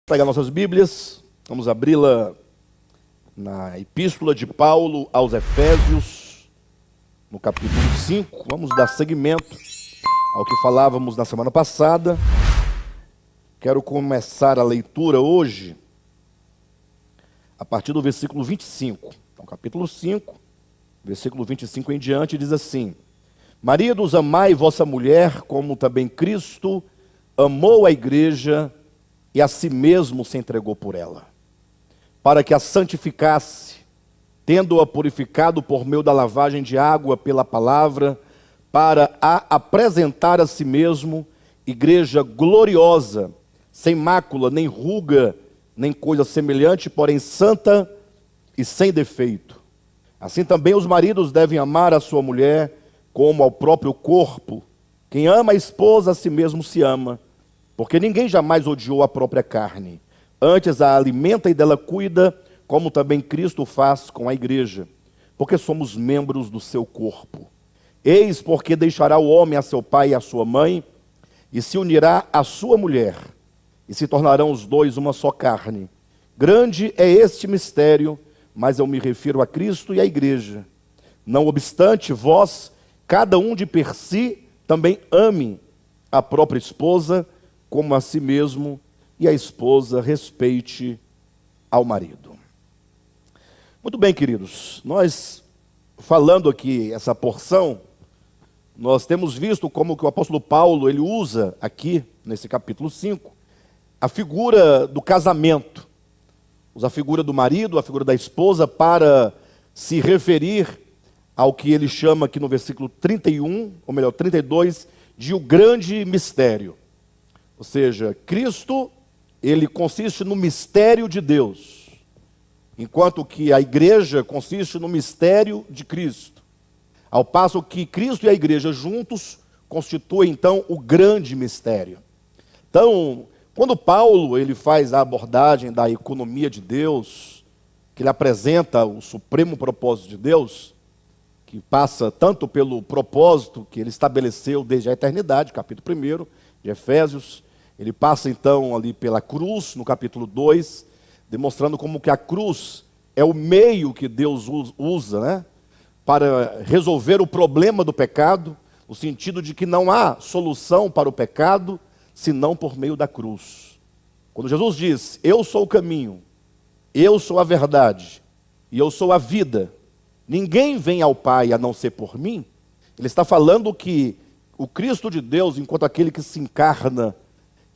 Pegar nossas Bíblias, vamos abri-la na Epístola de Paulo aos Efésios, no capítulo 5. Vamos dar seguimento ao que falávamos na semana passada. Quero começar a leitura hoje a partir do versículo 25. Então, capítulo 5, versículo 25 em diante, diz assim: Maridos, amai vossa mulher, como também Cristo amou a igreja e a si mesmo se entregou por ela, para que a santificasse, tendo-a purificado por meio da lavagem de água pela palavra, para a apresentar a si mesmo, igreja gloriosa, sem mácula, nem ruga, nem coisa semelhante, porém santa e sem defeito. Assim também os maridos devem amar a sua mulher como ao próprio corpo. Quem ama a esposa, a si mesmo se ama, porque ninguém jamais odiou a própria carne. Antes a alimenta e dela cuida, como também Cristo faz com a igreja, porque somos membros do seu corpo. Eis porque deixará o homem a seu pai e a sua mãe, e se unirá à sua mulher, e se tornarão os dois uma só carne. Grande é este mistério, mas eu me refiro a Cristo e à igreja. Não obstante, vós, cada um de per si, também ame a própria esposa, como a si mesmo, e a esposa respeite ao marido. Muito bem, queridos, nós falando aqui essa porção, nós temos visto como que o apóstolo Paulo, ele usa aqui, nesse capítulo 5, a figura do casamento. Usa a figura do marido, a figura da esposa, para se referir ao que ele chama aqui no versículo 31, ou melhor, 32, de o grande mistério. Ou seja, Cristo, ele consiste no mistério de Deus, enquanto que a igreja consiste no mistério de Cristo. Ao passo que Cristo e a igreja juntos constituem, então, o grande mistério. Então, quando Paulo ele faz a abordagem da economia de Deus, que ele apresenta o supremo propósito de Deus, que passa tanto pelo propósito que ele estabeleceu desde a eternidade, capítulo 1 de Efésios, ele passa então ali pela cruz, no capítulo 2, demonstrando como que a cruz é o meio que Deus usa, né, para resolver o problema do pecado, no sentido de que não há solução para o pecado, senão por meio da cruz. Quando Jesus diz, eu sou o caminho, eu sou a verdade, e eu sou a vida, ninguém vem ao Pai a não ser por mim, ele está falando que o Cristo de Deus, enquanto aquele que se encarna,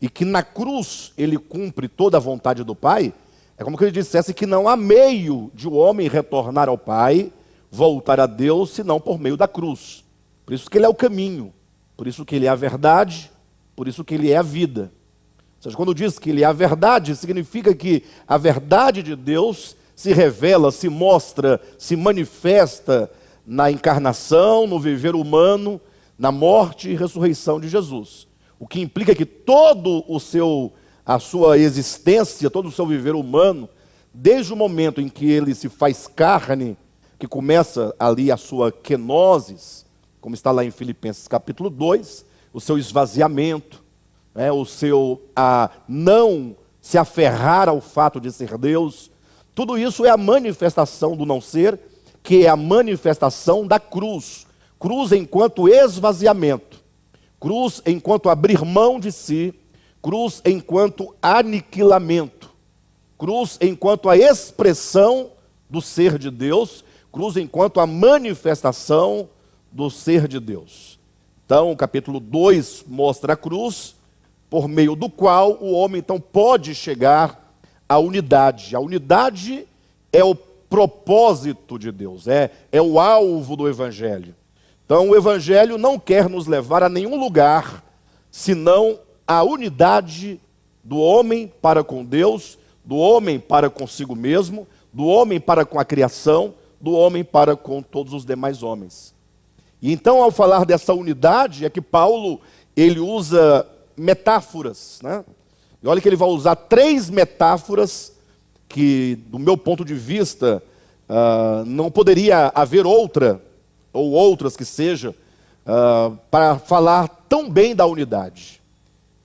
e que na cruz ele cumpre toda a vontade do Pai, é como que ele dissesse que não há meio de o homem retornar ao Pai, voltar a Deus, senão por meio da cruz. Por isso que ele é o caminho, por isso que ele é a verdade, por isso que ele é a vida. Ou seja, quando diz que ele é a verdade, significa que a verdade de Deus se revela, se mostra, se manifesta na encarnação, no viver humano, na morte e ressurreição de Jesus. O que implica que a sua existência, todo o seu viver humano, desde o momento em que ele se faz carne, que começa ali a sua kenosis, como está lá em Filipenses capítulo 2, o seu esvaziamento, o seu não se aferrar ao fato de ser Deus, tudo isso é a manifestação do não ser, que é a manifestação da cruz. Cruz enquanto esvaziamento. Cruz enquanto abrir mão de si, cruz enquanto aniquilamento, cruz enquanto a expressão do ser de Deus, cruz enquanto a manifestação do ser de Deus. Então, o capítulo 2 mostra a cruz, por meio do qual o homem então pode chegar à unidade. A unidade é o propósito de Deus, é o alvo do Evangelho. Então o Evangelho não quer nos levar a nenhum lugar, senão a unidade do homem para com Deus, do homem para consigo mesmo, do homem para com a criação, do homem para com todos os demais homens. E então, ao falar dessa unidade, é que Paulo ele usa metáforas, né? E olha que ele vai usar 3 metáforas que, do meu ponto de vista, não poderia haver outra, ou outras que sejam, para falar tão bem da unidade.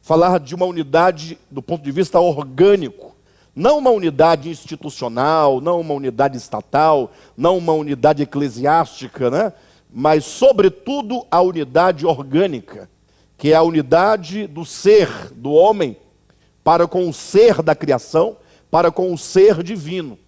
falar de uma unidade do ponto de vista orgânico. Não uma unidade institucional, não uma unidade estatal, não uma unidade eclesiástica, né? Mas, sobretudo, a unidade orgânica, que é a unidade do ser, do homem, para com o ser da criação, para com o ser divino.